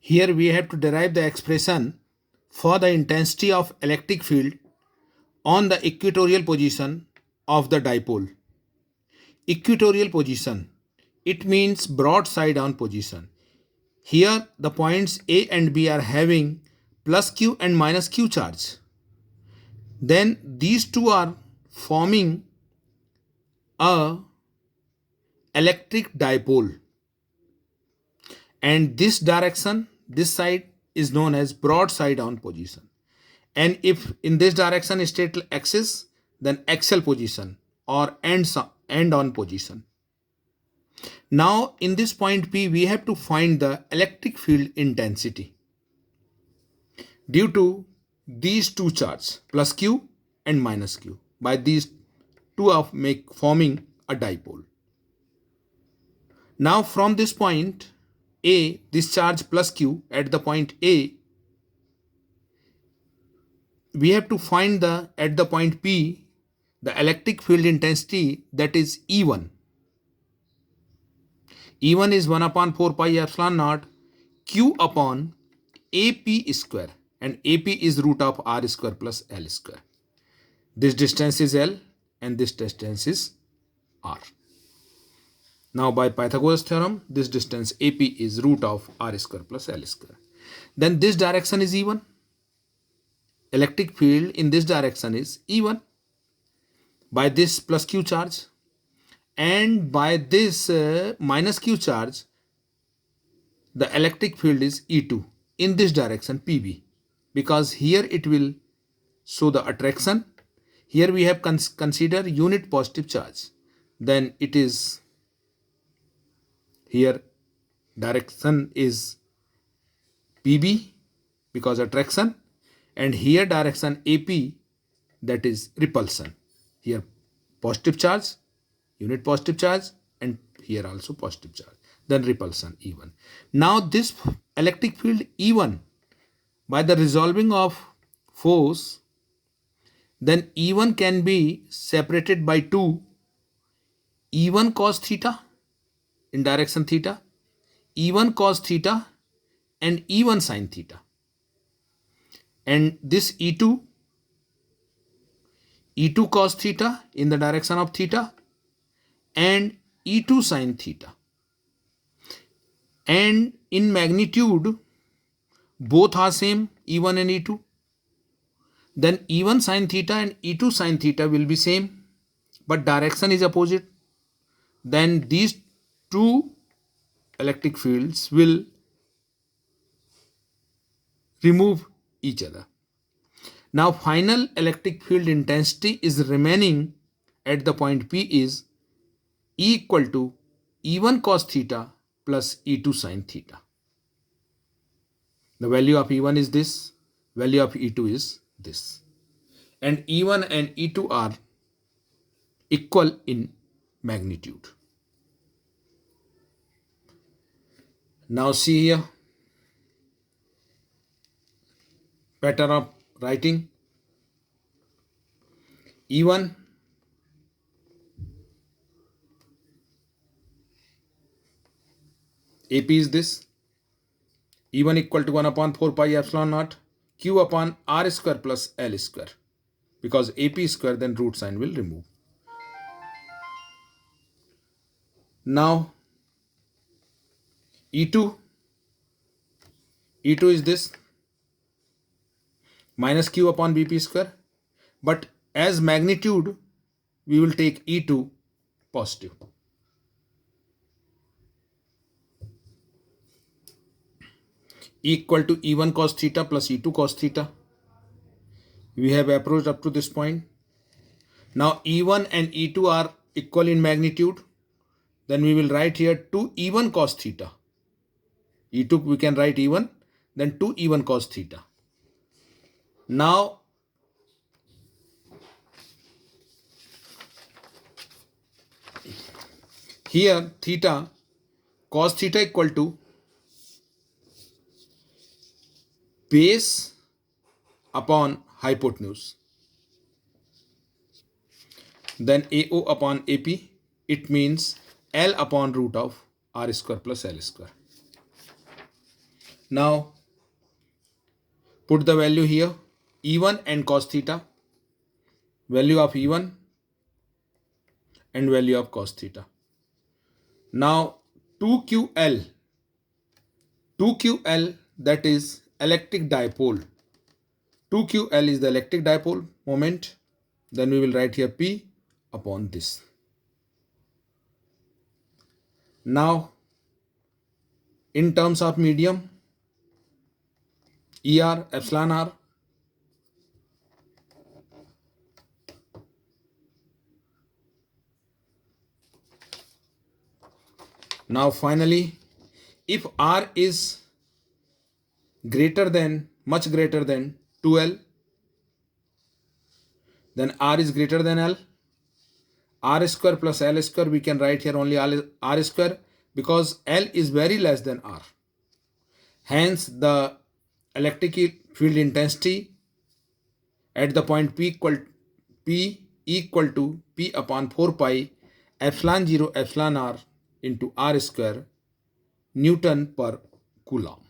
Here we have to derive the expression for the intensity of electric field on the equatorial position of the dipole. Equatorial position, it means broadside on position. Here the points A and B are having plus Q and minus Q charge. Then these two are forming a electric dipole, and this direction, this side, is known as broadside on position. And if in this direction is straight axis, then axial position or end on position. Now in this point P we have to find the electric field intensity due to these two charges plus Q and minus Q. By these two of forming a dipole. Now from this point A, this charge plus Q at the point A, we have to find the at the point P the electric field intensity, that is E1. E1 is 1 upon 4 pi epsilon naught Q upon AP square, and AP is root of R square plus L square. This distance is L and this distance is R. Now by Pythagoras theorem, this distance AP is root of R square plus L square. Then this direction is E1. Electric field in this direction is E1 by this plus Q charge, and by this minus Q charge the electric field is E2 in this direction PB, because here it will show the attraction. Here we have consider unit positive charge, then it is here direction is PB because attraction, and here direction AP, that is repulsion. Here positive charge, unit positive charge, and here also positive charge, then repulsion E1. Now this electric field E1, by the resolving of force, then E1 can be separated by 2, E1 cos theta in direction theta, E1 cos theta, and E1 sin theta. And this E2 cos theta in the direction of theta, and E2 sin theta. And in magnitude both are same, E1 and E2. Then E1 sin theta and E2 sin theta will be same, but direction is opposite. Then these two electric fields will remove each other. Now final electric field intensity is remaining at the point P is E equal to E1 cos theta plus E2 sin theta. The value of E1 is this, value of E2 is this. And E1 and E2 are equal in magnitude. Now see here, pattern of writing. E1 AP is this, E1 equal to 1 upon 4 pi epsilon naught Q upon R square plus L square, because AP square, then root sign will remove. Now E2 is this, minus Q upon BP square, but as magnitude we will take E2 positive. Equal to E1 cos theta plus E2 cos theta. We have approached up to this point. Now E1 and E2 are equal in magnitude. Then we will write here 2 E1 cos theta. E2 we can write E1, then 2 E1 cos theta. Now here theta, cos theta equal to base upon hypotenuse, then AO upon AP, it means L upon root of R square plus L square. Now put the value here, E1 and cos theta, value of E1 and value of cos theta. Now 2QL, that is electric dipole. 2QL is the electric dipole moment. Then we will write here P upon this. Now in terms of medium, ER, epsilon R. Now finally, if R is much greater than 2L, then R is greater than L. R square plus L square, we can write here only R square because L is very less than R. Hence the electric field intensity at the point P equal to P upon 4 pi epsilon 0 epsilon R into R square Newton per Coulomb.